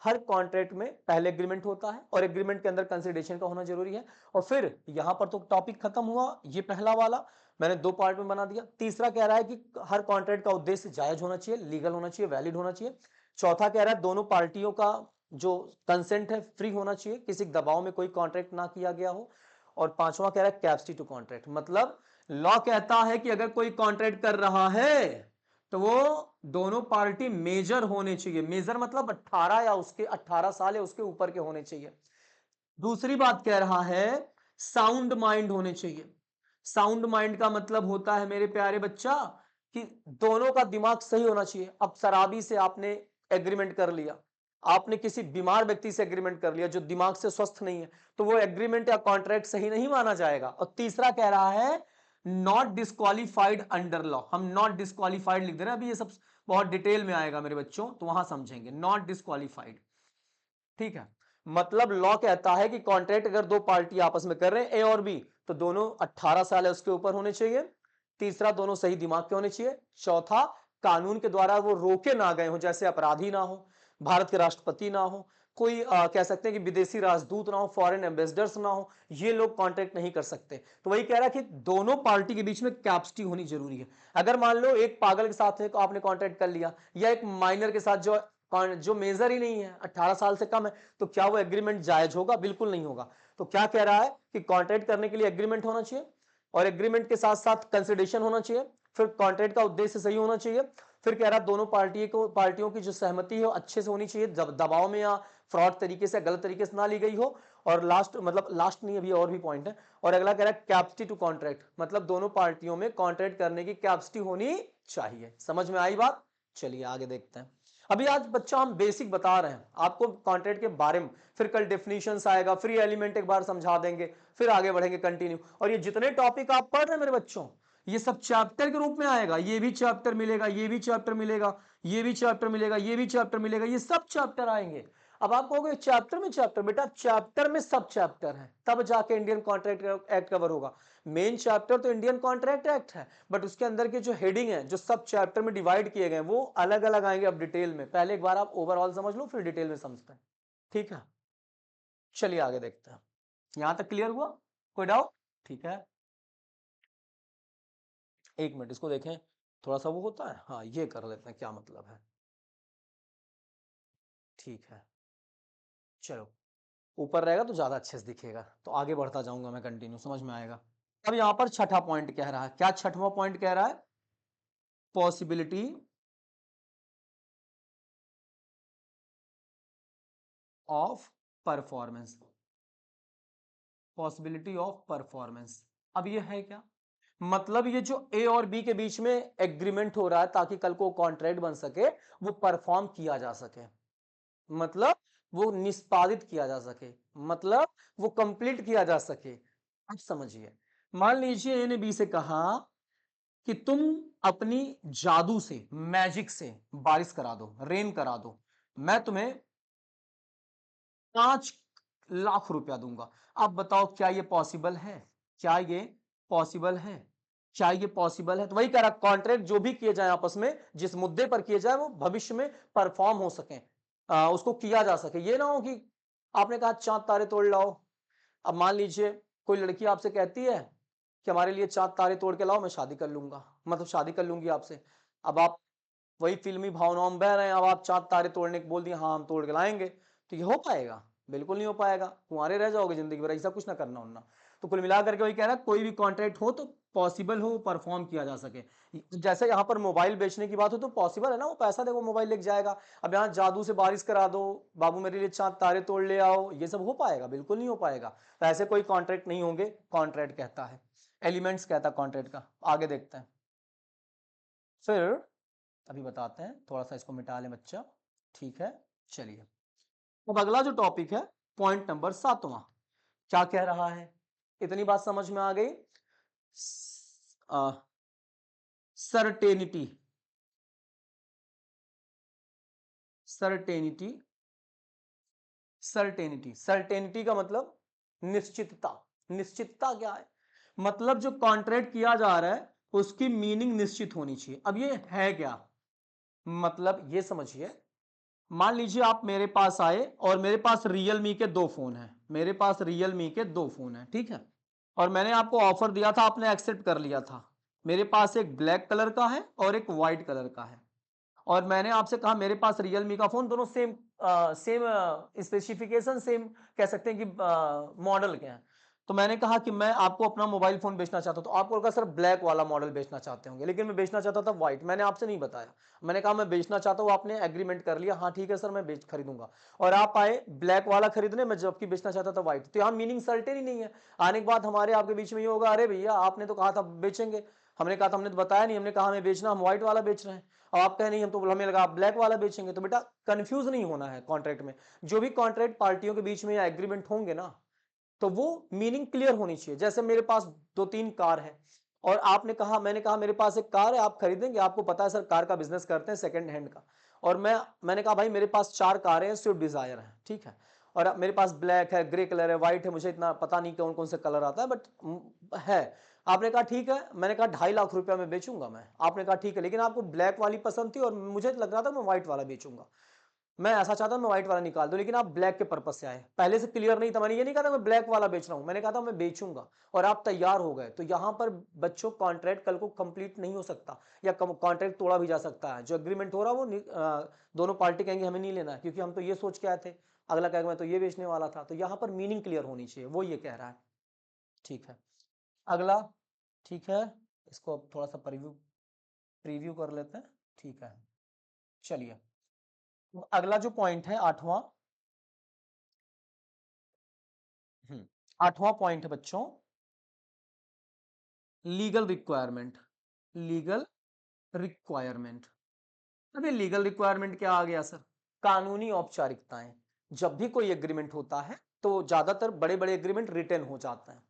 हर कॉन्ट्रैक्ट में पहले एग्रीमेंट होता है और एग्रीमेंट के अंदर कंसिडरेशन का होना जरूरी है। और फिर यहां पर तो टॉपिक खत्म हुआ, ये पहला वाला मैंने दो पार्ट में बना दिया। तीसरा कह रहा है कि हर कॉन्ट्रैक्ट का उद्देश्य जायज होना चाहिए, लीगल होना चाहिए, वैलिड होना चाहिए। चौथा कह रहा है दोनों पार्टियों का जो कंसेंट है फ्री होना चाहिए, किसी दबाव में कोई कॉन्ट्रैक्ट ना किया गया हो। और पांचवा कह रहा है कैपेसिटी टू कॉन्ट्रैक्ट, मतलब लॉ कहता है कि अगर कोई कॉन्ट्रैक्ट कर रहा है तो वो दोनों पार्टी मेजर होने चाहिए, मेजर मतलब 18 या उसके 18 साल या उसके ऊपर के होने चाहिए। दूसरी बात कह रहा है साउंड माइंड होने चाहिए। साउंड माइंड का मतलब होता है मेरे प्यारे बच्चा कि दोनों का दिमाग सही होना चाहिए। अब शराबी से आपने एग्रीमेंट कर लिया, आपने किसी बीमार व्यक्ति से एग्रीमेंट कर लिया जो दिमाग से स्वस्थ नहीं है, तो वो एग्रीमेंट या कॉन्ट्रैक्ट सही नहीं माना जाएगा। और तीसरा कह रहा है नॉट डिस्क्वालिफाइड अंडर लॉ, हम नॉट डिस्क्वालिफाइड लिख दे रहे हैं, अभी ये सब बहुत डिटेल में आएगा मेरे बच्चों, तो वहां समझेंगे नॉट डिस्क्वालिफाइड। ठीक है, मतलब लॉ कहता है कि कॉन्ट्रैक्ट अगर दो पार्टी आपस में कर रहे हैं ए और बी, तो दोनों 18 साल है उसके ऊपर होने चाहिए। तीसरा दोनों सही दिमाग के होने चाहिए। चौथा कानून के द्वारा वो रोके ना गए हो, जैसे अपराधी ना हो, भारत के राष्ट्रपति ना हो, कोई कह सकते हैं कि विदेशी राजदूत ना हो, फॉरेन एम्बेसडर्स ना हो, ये लोग कॉन्ट्रैक्ट नहीं कर सकते। तो वही कह रहा है कि दोनों पार्टी के बीच में कैपेसिटी होनी जरूरी है। अगर मान लो एक पागल के साथ है तो आपने कॉन्ट्रैक्ट कर लिया, या एक माइनर के साथ जो मेजर ही नहीं है, 18 साल से कम है, तो क्या वो एग्रीमेंट जायज होगा? बिल्कुल नहीं होगा। तो क्या कह रहा है कि कॉन्ट्रैक्ट करने के लिए एग्रीमेंट होना चाहिए, और एग्रीमेंट के साथ साथ कंसिडरेशन होना चाहिए, फिर कॉन्ट्रैक्ट का उद्देश्य सही होना चाहिए, फिर कह रहा है दोनों पार्टियों की जो सहमति है वो अच्छे से होनी चाहिए, जब दबाव में या फ्रॉड तरीके से, गलत तरीके से ना ली गई हो। और लास्ट, मतलब लास्ट नहीं, अभी और भी पॉइंट है। और अगला कह रहा है कैपेसिटी टू कॉन्ट्रैक्ट, मतलब दोनों पार्टियों में कॉन्ट्रैक्ट करने की कैपेसिटी होनी चाहिए। समझ में आई बात? चलिए आगे देखते हैं। अभी आज बच्चा हम बेसिक बता रहे हैं आपको कॉन्ट्रैक्ट के बारे में, फिर कल डेफिनेशंस आएगा, फ्री एलिमेंट एक बार समझा देंगे, फिर आगे बढ़ेंगे कंटिन्यू। और ये जितने टॉपिक आप पढ़ रहे हैं मेरे बच्चों, ये सब चैप्टर के रूप में आएगा, ये भी चैप्टर मिलेगा, ये भी चैप्टर मिलेगा, ये भी चैप्टर मिलेगा, ये भी चैप्टर मिलेगा, ये सब चैप्टर आएंगे। अब आप कहोगे चैप्टर में चैप्टर, बेटा चैप्टर में सब चैप्टर है, तब जाके इंडियन कॉन्ट्रैक्ट एक्ट कवर होगा। मेन चैप्टर तो इंडियन कॉन्ट्रैक्ट एक्ट है, बट उसके अंदर के जो हेडिंग है, जो सब चैप्टर में डिवाइड किए गए वो अलग अलग आएंगे अब डिटेल में। पहले एक बार आप ओवरऑल समझ लो, फिर डिटेल में समझते हैं। ठीक है, चलिए आगे देखते हैं। यहां तक क्लियर हुआ? कोई डाउट? ठीक है, एक मिनट इसको देखें, थोड़ा सा वो होता है, हाँ ये कर लेते हैं, क्या मतलब है। ठीक है, चलो ऊपर रहेगा तो ज्यादा अच्छे से दिखेगा, तो आगे बढ़ता जाऊंगा मैं, कंटिन्यू समझ में आएगा। अब यहां पर छठा पॉइंट कह रहा है, क्या छठवां पॉइंट कह रहा है? Possibility of performance, possibility of performance. अब ये है क्या, मतलब ये जो ए और बी के बीच में एग्रीमेंट हो रहा है ताकि कल को कॉन्ट्रैक्ट बन सके, वो परफॉर्म किया जा सके, मतलब वो निष्पादित किया जा सके, मतलब वो कंप्लीट किया जा सके। अब समझिए, मान लीजिए ए ने बी से कहा कि तुम अपनी जादू से, मैजिक से बारिश करा दो, रेन करा दो, मैं तुम्हें 5 लाख रुपया दूंगा। अब बताओ क्या ये पॉसिबल है? क्या ये पॉसिबल है? क्या ये पॉसिबल है? तो वही कह रहा, कॉन्ट्रैक्ट जो भी किए जाए आपस में, जिस मुद्दे पर किए जाए वो भविष्य में परफॉर्म हो सके, उसको किया जा सके। ये ना हो कि आपने कहा चांद तारे तोड़ लाओ, अब मान लीजिए कोई लड़की आपसे कहती है कि हमारे लिए चांद तारे तोड़ के लाओ, मैं शादी कर लूंगा, मतलब शादी कर लूंगी आपसे। अब आप वही फिल्मी भावनाओं में बह रहे हैं, अब आप चांद तारे तोड़ने को बोल दिए, हाँ हम तोड़ के लाएंगे, तो ये हो पाएगा? बिल्कुल नहीं हो पाएगा, कुंवारे रह जाओगे जिंदगी भर, ऐसा कुछ ना करना उनना। तो कुल मिला करके वही कह रहा है, कोई भी कॉन्ट्रैक्ट हो तो पॉसिबल हो, परफॉर्म किया जा सके। जैसे यहाँ पर मोबाइल बेचने की बात हो तो पॉसिबल है ना, वो पैसा देगा मोबाइल लेके जाएगा। अब यहाँ जादू से बारिश करा दो, बाबू मेरे लिए चांद तारे तोड़ ले आओ, ये सब हो पाएगा? बिल्कुल नहीं हो पाएगा। तो ऐसे कोई कॉन्ट्रैक्ट नहीं होंगे, कॉन्ट्रैक्ट कहता है, एलिमेंट्स कहता है कॉन्ट्रैक्ट का। आगे देखते हैं, फिर अभी बताते हैं, थोड़ा सा इसको मिटा लें बच्चा। ठीक है, चलिए अब अगला जो टॉपिक है पॉइंट नंबर 7वां क्या कह रहा है, इतनी बात समझ में आ गई। सर्टेनिटी, सर्टेनिटी, सर्टेनिटी, सर्टेनिटी का मतलब निश्चितता। निश्चितता क्या है, मतलब जो कॉन्ट्रैक्ट किया जा रहा है उसकी मीनिंग निश्चित होनी चाहिए। अब ये है क्या, मतलब ये समझिए, मान लीजिए आप मेरे पास आए और मेरे पास रियलमी के दो फोन हैं, मेरे पास रियलमी के दो फोन हैं, ठीक है, और मैंने आपको ऑफर दिया था, आपने एक्सेप्ट कर लिया था। मेरे पास एक ब्लैक कलर का है और एक व्हाइट कलर का है, और मैंने आपसे कहा मेरे पास रियलमी का फोन, दोनों सेम सेम स्पेसिफिकेशन, सेम कह सकते हैं कि मॉडल के हैं। तो मैंने कहा कि मैं आपको अपना मोबाइल फोन बेचना चाहता हूं, तो आपको लगा सर ब्लैक वाला मॉडल बेचना चाहते होंगे, लेकिन मैं बेचना चाहता था व्हाइट। मैंने आपसे नहीं बताया, मैंने कहा मैं बेचना चाहता हूं, आपने एग्रीमेंट कर लिया, हाँ ठीक है सर मैं बेच खरीदूंगा, और आप आए ब्लैक वाला खरीदने, मैं जबकि बेचना चाहता था व्हाइट। तो यहाँ मीनिंग सर्टेन ही नहीं है। आने के बाद हमारे आपके बीच में ये होगा, अरे भैया आपने तो कहा था बेचेंगे, हमने कहा था, हमने तो बताया नहीं, हमने कहा हमें बेचना, हम व्हाइट वाला बेच रहे हैं, और आप कहे नहीं हम तो, हमें लगा आप ब्लैक वाला बेचेंगे। तो बेटा कंफ्यूज नहीं होना है कॉन्ट्रैक्ट में, जो भी कॉन्ट्रैक्ट पार्टियों के बीच में या एग्रीमेंट होंगे ना, तो वो मीनिंग क्लियर होनी चाहिए। जैसे मेरे पास दो तीन कार है, और आपने कहा, मैंने कहा मेरे पास एक कार है, आप खरीदेंगे, आपको पता है सर कार का बिजनेस करते हैं सेकंड हैंड का, और मैंने कहा भाई मेरे पास चार कारें हैं, स्विफ्ट डिजायर है, ठीक है, और अब मेरे पास ब्लैक है, ग्रे कलर है, व्हाइट है, मुझे इतना पता नहीं कौन कौन से कलर आता है, बट है। आपने कहा ठीक है, मैंने कहा 2.5 लाख रुपया में बेचूंगा मैं, आपने कहा ठीक है, लेकिन आपको ब्लैक वाली पसंद थी और मुझे लग रहा था मैं व्हाइट वाला बेचूंगा, मैं ऐसा चाहता हूं मैं व्हाइट वाला निकाल दूं, लेकिन आप ब्लैक के पर्पस से आए, पहले से क्लियर नहीं था, मैंने ये नहीं कहा था मैं ब्लैक वाला बेच रहा हूं, मैंने कहा था मैं बेचूंगा, और आप तैयार हो गए। तो यहां पर बच्चों कॉन्ट्रैक्ट कल को कंप्लीट नहीं हो सकता, या कॉन्ट्रैक्ट तोड़ा भी जा सकता है। जो एग्रीमेंट हो रहा है वो दोनों पार्टी कहेंगे हमें नहीं लेना है, क्योंकि हम तो ये सोच के आए थे, अगला कहेगा मैं तो ये बेचने वाला था। तो यहां पर मीनिंग क्लियर होनी चाहिए, वो ये कह रहा है, ठीक है। अगला, ठीक है, इसको अब थोड़ा सा प्रीव्यू प्रीव्यू कर लेते हैं, ठीक है, चलिए। अगला जो पॉइंट है 8वां, 8वां पॉइंट है बच्चों, लीगल रिक्वायरमेंट, लीगल रिक्वायरमेंट। अभी लीगल रिक्वायरमेंट क्या आ गया सर, कानूनी औपचारिकताएं। जब भी कोई एग्रीमेंट होता है तो ज्यादातर बड़े बड़े एग्रीमेंट रिटन हो जाते हैं,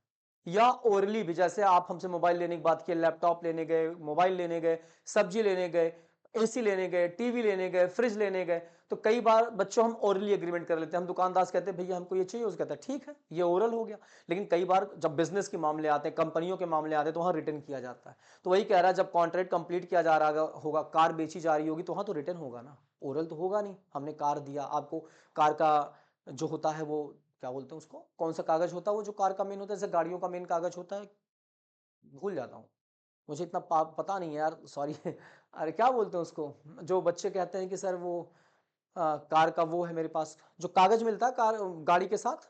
या ओरली भी, जैसे आप हमसे मोबाइल लेने की बात किए, लैपटॉप लेने गए, मोबाइल लेने गए, सब्जी लेने गए, एसी लेने गए, टीवी लेने गए, फ्रिज लेने गए, तो कई बार बच्चों हम ओरली एग्रीमेंट कर लेते हैं, हम दुकानदार से कहते हैं भैया हमको ये चाहिए, उसका कहता है ठीक है ये ओरल हो गया। लेकिन कई बार जब बिजनेस के मामले आते हैं, कंपनियों के मामले आते हैं, तो वहां रिटर्न किया जाता है। तो वही कह रहा है, जब कॉन्ट्रैक्ट कंप्लीट किया जा रहा होगा, कार बेची जा रही होगी, तो वहां तो रिटर्न होगा ना, ओरल तो होगा नहीं। हमने कार दिया आपको, कार का जो होता है वो क्या बोलते हैं उसको, कौन सा कागज होता है वो जो कार का मेन होता है, जैसे गाड़ियों का मेन कागज होता है, भूल जाता हूँ, मुझे इतना पता नहीं है यार, सॉरी अरे क्या बोलते हैं उसको, जो बच्चे कहते हैं कि सर वो कार का वो है मेरे पास, जो कागज मिलता है कार गाड़ी के साथ,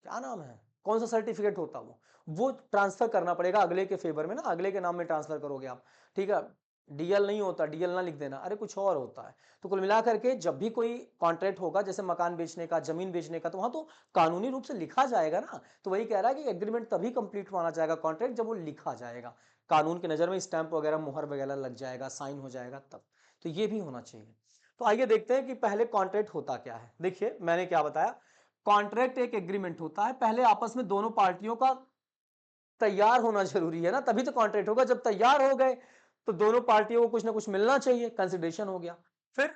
क्या नाम है, कौन सा सर्टिफिकेट होता है वो ट्रांसफर करना पड़ेगा अगले के फेवर में ना, अगले के नाम में ट्रांसफर करोगे आप, ठीक है। डीएल नहीं होता, डीएल ना लिख देना, अरे कुछ और होता है। तो कुल मिलाकर के जब भी कोई कॉन्ट्रैक्ट होगा, जैसे मकान बेचने का, जमीन बेचने का, तो वहां तो कानूनी रूप से लिखा जाएगा ना। तो वही कह रहा है कि एग्रीमेंट तभी कंप्लीट माना जाएगा कॉन्ट्रैक्ट जब वो लिखा जाएगा, कानून की नजर में स्टैंप वगैरह मुहर वगैरह लग जाएगा, साइन हो जाएगा तब। तो ये भी होना चाहिए। तो आइए देखते हैं कि पहले कॉन्ट्रैक्ट होता क्या है। देखिए मैंने क्या बताया, कॉन्ट्रैक्ट एक एग्रीमेंट होता है, पहले आपस में दोनों पार्टियों का तैयार होना जरूरी है ना, तभी तो कॉन्ट्रैक्ट होगा। जब तैयार हो गए तो दोनों पार्टियों को कुछ ना कुछ मिलना चाहिए, कंसिडरेशन हो गया। फिर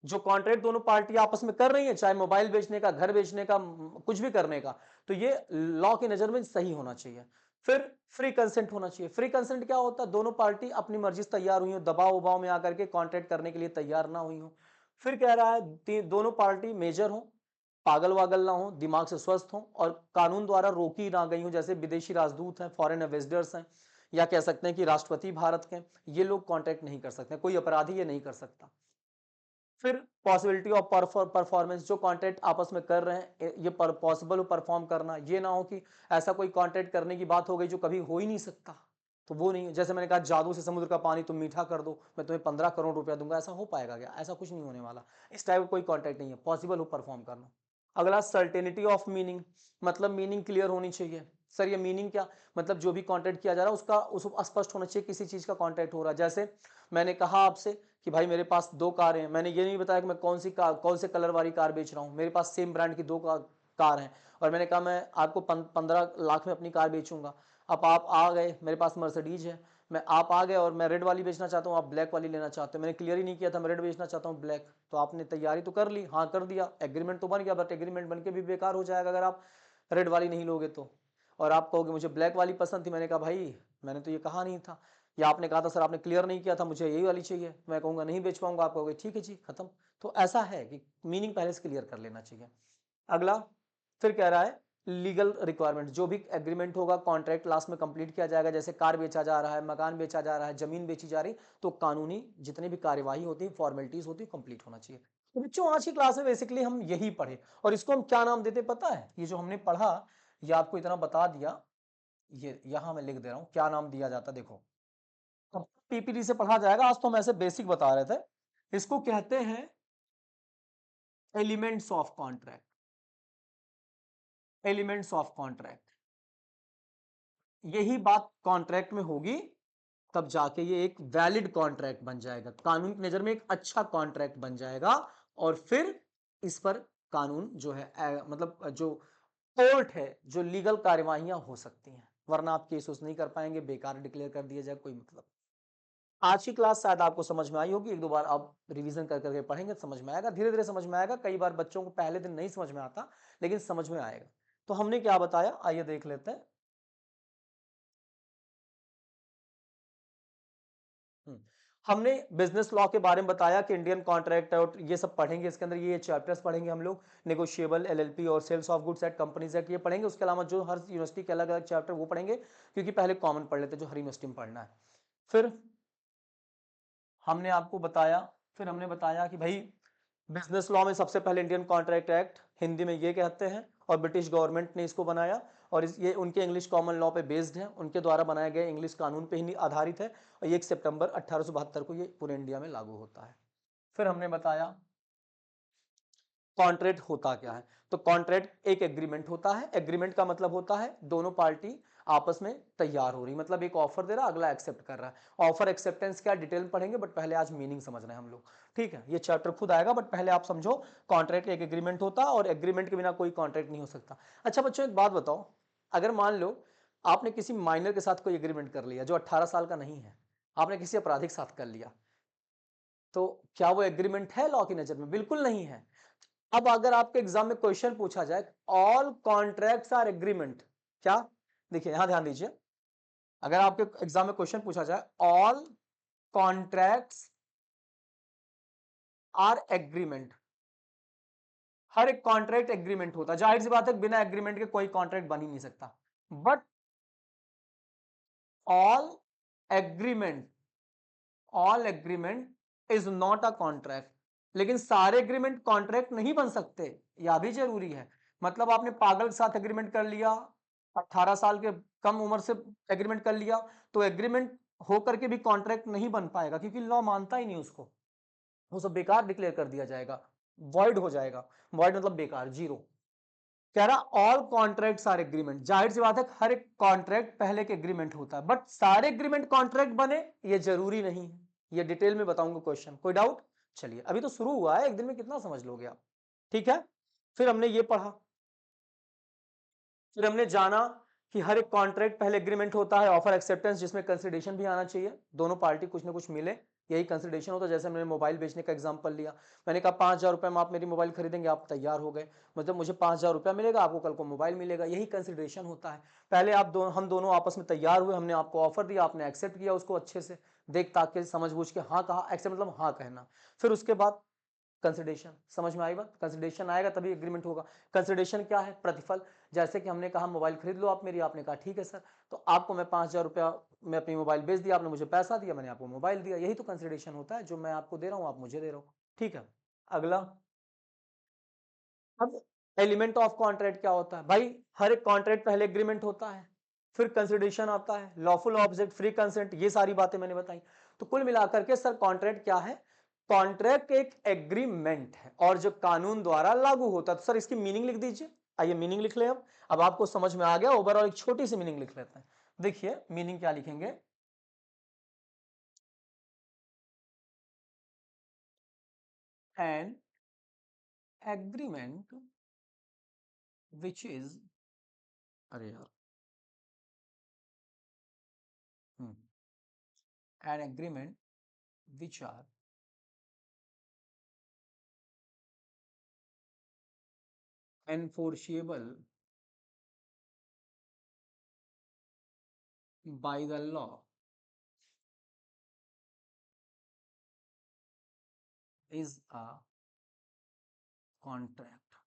जो कॉन्ट्रैक्ट दोनों पार्टी आपस में कर रही है, चाहे मोबाइल बेचने का, घर बेचने का, कुछ भी करने का, तो ये लॉ की नजर में सही होना चाहिए। फिर फ्री कंसेंट होना चाहिए। फ्री कंसेंट क्या होता है, दोनों पार्टी अपनी मर्जी से तैयार हुई हो, दबाव उबाव में आकर के कॉन्ट्रैक्ट करने के लिए तैयार ना हुई हो। फिर कह रहा है दोनों पार्टी मेजर हो, पागल वागल ना हो, दिमाग से स्वस्थ हो, और कानून द्वारा रोकी ना गई हो, जैसे विदेशी राजदूत हैं, फॉरेन एम्बेसडर्स हैं, या कह सकते हैं कि राष्ट्रपति भारत के, ये लोग कॉन्ट्रैक्ट नहीं कर सकते, कोई अपराधी ये नहीं कर सकता। फिर पॉसिबिलिटी ऑफ परफॉर्मेंस, जो कॉन्ट्रैक्ट आपस में कर रहे हैं ये पॉसिबल हो परफॉर्म करना, ये ना हो कि ऐसा कोई कॉन्ट्रैक्ट करने की बात हो गई जो कभी हो ही नहीं सकता, तो वो नहीं। जैसे मैंने कहा जादू से समुद्र का पानी तुम मीठा कर दो, मैं तुम्हें 15 करोड़ रुपया दूंगा, ऐसा हो पाएगा क्या, ऐसा कुछ नहीं होने वाला। इस टाइप का कोई कॉन्ट्रैक्ट नहीं है, पॉसिबल हो परफॉर्म करना। अगला सर्टेनिटी ऑफ मीनिंग, मतलब मीनिंग क्लियर होनी चाहिए। सर ये मीनिंग क्या, मतलब जो भी कॉन्ट्रैक्ट किया जा रहा है उसका उसको स्पष्ट होना चाहिए, किसी चीज का कॉन्ट्रैक्ट हो रहा है। जैसे मैंने कहा आपसे कि भाई मेरे पास 2 कार हैं, मैंने ये नहीं बताया कि मैं कौन सी कार, कौन से कलर वाली कार बेच रहा हूँ, मेरे पास सेम ब्रांड की 2 कार हैं और मैंने कहा मैं आपको 15 लाख में अपनी कार बेचूंगा। अब आप आ गए, मेरे पास मर्सिडीज है, मैं आप आ गए और मैं रेड वाली बेचना चाहता हूँ, आप ब्लैक वाली लेना चाहते हो, मैंने क्लियर ही नहीं किया था मैं रेड बेचना चाहता हूँ ब्लैक, तो आपने तैयारी तो कर ली, हाँ कर दिया, एग्रीमेंट तो बन गया, बट एग्रीमेंट बन के भी बेकार हो जाएगा अगर आप रेड वाली नहीं लोगे तो। और आप कहोगे मुझे ब्लैक वाली पसंद थी, मैंने कहा भाई मैंने तो ये कहा नहीं था, या आपने कहा था सर आपने क्लियर नहीं किया था मुझे यही वाली चाहिए, मैं कहूँगा नहीं बेच पाऊंगा, आप कहोगे ठीक है जी खत्म। तो ऐसा है कि मीनिंग पहले से क्लियर कर लेना चाहिए। अगला फिर कह रहा है लीगल रिक्वायरमेंट, जो भी एग्रीमेंट होगा कॉन्ट्रैक्ट लास्ट में कंप्लीट किया जाएगा, जैसे कार बेचा जा रहा है, मकान बेचा जा रहा है, जमीन बेची जा रही, तो कानूनी जितनी भी कार्यवाही होती है, फॉर्मेलिटीज होती है, कंप्लीट होना चाहिए। तो बच्चों आज की क्लास में बेसिकली हम यही पढ़े, और इसको हम क्या नाम देते पता है, ये जो हमने पढ़ा ये आपको इतना बता दिया, ये यहां मैं लिख दे रहा हूं क्या नाम दिया जाता, देखो अब पीपीटी से पढ़ा जाएगा, आज तो हम ऐसे बेसिक बता रहे थे। इसको कहते हैं elements of contract, elements of contract. यही बात कॉन्ट्रैक्ट में होगी तब जाके ये एक वैलिड कॉन्ट्रैक्ट बन जाएगा, कानून की नजर में एक अच्छा कॉन्ट्रैक्ट बन जाएगा, और फिर इस पर कानून जो है मतलब जो कोर्ट है, जो लीगल कार्यवाहियां हो सकती हैं, वरना आप केस उस नहीं कर पाएंगे, बेकार डिक्लेयर कर दिया जाए, कोई मतलब। आज की क्लास शायद आपको समझ में आई होगी, एक दो बार आप रिवीजन कर करके पढ़ेंगे तो समझ में आएगा, धीरे धीरे समझ में आएगा, कई बार बच्चों को पहले दिन नहीं समझ में आता लेकिन समझ में आएगा। तो हमने क्या बताया आइए देख लेते हैं। हम्म, हमने बिजनेस लॉ के बारे में बताया कि इंडियन कॉन्ट्रैक्ट और ये सब पढ़ेंगे, इसके अंदर ये चैप्टर्स पढ़ेंगे हम लोग, नेगोशिएबल, एलएलपी और sales of goods at companies act, ये पढ़ेंगे। उसके अलावा जो हर यूनिवर्सिटी के अलग अलग चैप्टर वो पढ़ेंगे, क्योंकि पहले कॉमन पढ़ लेते जो हर यूनिवर्सिटी में पढ़ना है। फिर हमने आपको बताया, फिर हमने बताया कि भाई बिजनेस लॉ में सबसे पहले इंडियन कॉन्ट्रैक्ट एक्ट, हिंदी में ये कहते हैं, और ब्रिटिश गवर्नमेंट ने इसको बनाया, और ये उनके इंग्लिश कॉमन लॉ पे बेस्ड है, उनके द्वारा बनाया गया इंग्लिश कानून पे ही आधारित है, और ये 1 सितंबर 1872 को ये पूरे इंडिया में लागू होता है। फिर हमने बताया कॉन्ट्रैक्ट होता क्या है, तो कॉन्ट्रैक्ट एक एग्रीमेंट होता है, एग्रीमेंट का मतलब होता है दोनों पार्टी आपस में तैयार हो रही, मतलब एक ऑफर दे रहा अगला एक्सेप्ट कर रहा है। ऑफर एक्सेप्टेंस क्या डिटेल में पढ़ेंगे, बट पहले आज मीनिंग समझ रहे हैं हम लोग, ठीक है, ये चैप्टर खुद आएगा, बट पहले आप समझो कॉन्ट्रैक्ट एक एग्रीमेंट होता है, और एग्रीमेंट के बिना कोई कॉन्ट्रैक्ट नहीं हो सकता। अच्छा बच्चों एक बात बताओ, अगर मान लो आपने किसी माइनर के साथ कोई एग्रीमेंट कर लिया जो 18 साल का नहीं है, आपने किसी अपराधी के साथ कर लिया, तो क्या वो एग्रीमेंट है लॉ की नजर में? बिल्कुल नहीं है। अब अगर आपके एग्जाम में क्वेश्चन पूछा जाए ऑल कॉन्ट्रैक्ट्स आर एग्रीमेंट, क्या, देखिए यहां ध्यान दीजिए, अगर आपके एग्जाम में क्वेश्चन पूछा जाए ऑल कॉन्ट्रैक्ट्स आर एग्रीमेंट, हर एक कॉन्ट्रैक्ट एग्रीमेंट होता है, जाहिर सी बात है बिना एग्रीमेंट के कोई कॉन्ट्रैक्ट बन ही नहीं सकता, but all agreement, all agreement is not a contract, लेकिन सारे एग्रीमेंट कॉन्ट्रैक्ट नहीं बन सकते, यह भी जरूरी है। मतलब आपने पागल के साथ एग्रीमेंट कर लिया, 18 साल के कम उम्र से एग्रीमेंट कर लिया, तो एग्रीमेंट होकर के भी कॉन्ट्रैक्ट नहीं बन पाएगा, क्योंकि लॉ मानता ही नहीं उसको, वो सब बेकार डिक्लेयर कर दिया जाएगा, वॉइड हो जाएगा, वॉइड मतलब बेकार, जीरो। कह रहा ऑल कॉन्ट्रैक्ट्स आर एग्रीमेंट, जाहिर सी बात है हर एक कॉन्ट्रैक्ट पहले के एग्रीमेंट होता है, बट सारे एग्रीमेंट कॉन्ट्रैक्ट बने ये जरूरी नहीं है, ये डिटेल में बताऊंगा क्वेश्चन, कोई डाउट? चलिए अभी तो शुरू हुआ है, एक दिन में कितना समझ लोगे आप, ठीक है। फिर हमने ये पढ़ा, फिर हमने जाना कि हर एक कॉन्ट्रैक्ट पहले एग्रीमेंट होता है, ऑफर एक्सेप्टेंस जिसमें कंसिडरेशन भी आना चाहिए, दोनों पार्टी कुछ ना कुछ मिले, यही कंसिडरेशन होता है। जैसे मैंने मोबाइल बेचने का एग्जांपल लिया, मैंने कहा 5,000 रुपए में आप मेरी मोबाइल खरीदेंगे, आप तैयार हो गए, मतलब मुझे 5,000 रुपया मिलेगा, आपको कल को मोबाइल मिलेगा, यही कंसिडरेशन होता है। पहले हम दोनों आपस में तैयार हुए, हमने आपको ऑफर दिया, आपने एक्सेप्ट किया उसको अच्छे से, देख ताक के समझ बूझ के हाँ कहा, एक्सेप्ट मतलब हाँ कहना। फिर उसके बाद कंसिडरेशन, समझ में आई बात, कंसिडरेशन आएगा तभी एग्रीमेंट होगा। कंसिडरेशन क्या है? प्रतिफल। जैसे कि हमने कहा मोबाइल खरीद लो आप मेरी, आपने कहा ठीक है सर, तो आपको मैं 5,000 रुपया मैं अपनी मोबाइल बेच दिया, आपने मुझे पैसा दिया, मैंने आपको मोबाइल दिया, यही तो कंसिडरेशन होता है, जो मैं आपको दे रहा हूं आप मुझे दे रहे हो, ठीक है। अगला, अब एलिमेंट ऑफ कॉन्ट्रैक्ट क्या होता है भाई, हर एक कॉन्ट्रैक्ट पहले एग्रीमेंट होता है, फिर कंसिडरेशन आता है, लॉफुल ऑब्जेक्ट, फ्री कंसेंट, ये सारी बातें मैंने बताई। तो कुल मिलाकर के सर कॉन्ट्रैक्ट क्या है, कॉन्ट्रैक्ट एक एग्रीमेंट है और जो कानून द्वारा लागू होता है। तो सर इसकी मीनिंग लिख दीजिए। आइए मीनिंग लिख ले। अब आपको समझ में आ गया। ओवरऑल एक छोटी सी मीनिंग लिख लेते हैं। देखिए मीनिंग क्या लिखेंगे, एन एग्रीमेंट विच इज, अरे यार, an agreement which are enforceable by the law is a contract।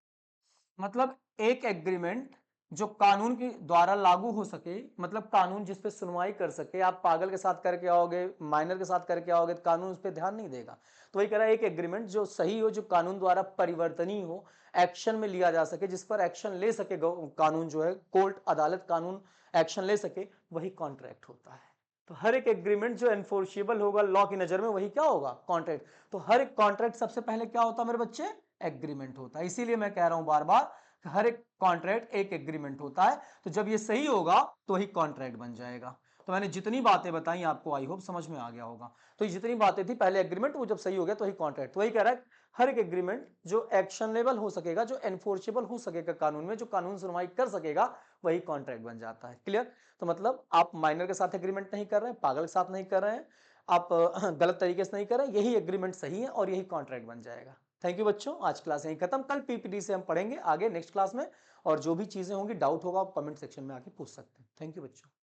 मतलब एक एग्रीमेंट जो कानून के द्वारा लागू हो सके, मतलब कानून जिस पे सुनवाई कर सके। आप पागल के साथ करके आओगे, माइनर के साथ करके आओगे तो कानून उस पर ध्यान नहीं देगा। तो वही कह रहा है एक एग्रीमेंट जो सही हो, जो कानून द्वारा परिवर्तनीय हो, एक्शन में लिया जा सके, जिस पर एक्शन ले सके कानून जो है, कोर्ट अदालत कानून एक्शन ले सके, वही कॉन्ट्रैक्ट होता है। तो हर एक एग्रीमेंट जो एनफोर्सेबल होगा लॉ की नजर में, वही क्या होगा, कॉन्ट्रैक्ट। तो हर एक कॉन्ट्रैक्ट सबसे पहले क्या होता है मेरे बच्चे, एग्रीमेंट होता है। इसीलिए मैं कह रहा हूं बार बार, हर एक कॉन्ट्रैक्ट एक एग्रीमेंट होता है। तो जब ये सही होगा तो ही कॉन्ट्रैक्ट बन जाएगा। तो मैंने जितनी बातें बताई आपको आई होप समझ में आ गया होगा। तो ये जितनी बातें थी पहले एग्रीमेंट, वो जब सही हो गया तो ही कॉन्ट्रैक्ट। तो वही कह रहा है हर एक एग्रीमेंट जो एक्शनेबल हो सकेगा, जो एनफोर्सेबल हो सकेगा कानून में, जो कानून सुनवाई कर सकेगा, वही कॉन्ट्रैक्ट बन जाता है। क्लियर। तो मतलब आप माइनर के साथ एग्रीमेंट नहीं कर रहे हैं, पागल के साथ नहीं कर रहे हैं, आप गलत तरीके से नहीं कर रहे हैं, यही एग्रीमेंट सही है और यही कॉन्ट्रैक्ट बन जाएगा। थैंक यू बच्चों, आज क्लास यहीं खत्म। कल पीपीटी से हम पढ़ेंगे आगे नेक्स्ट क्लास में, और जो भी चीजें होंगी, डाउट होगा, आप कमेंट सेक्शन में आके पूछ सकते हैं। थैंक यू बच्चों।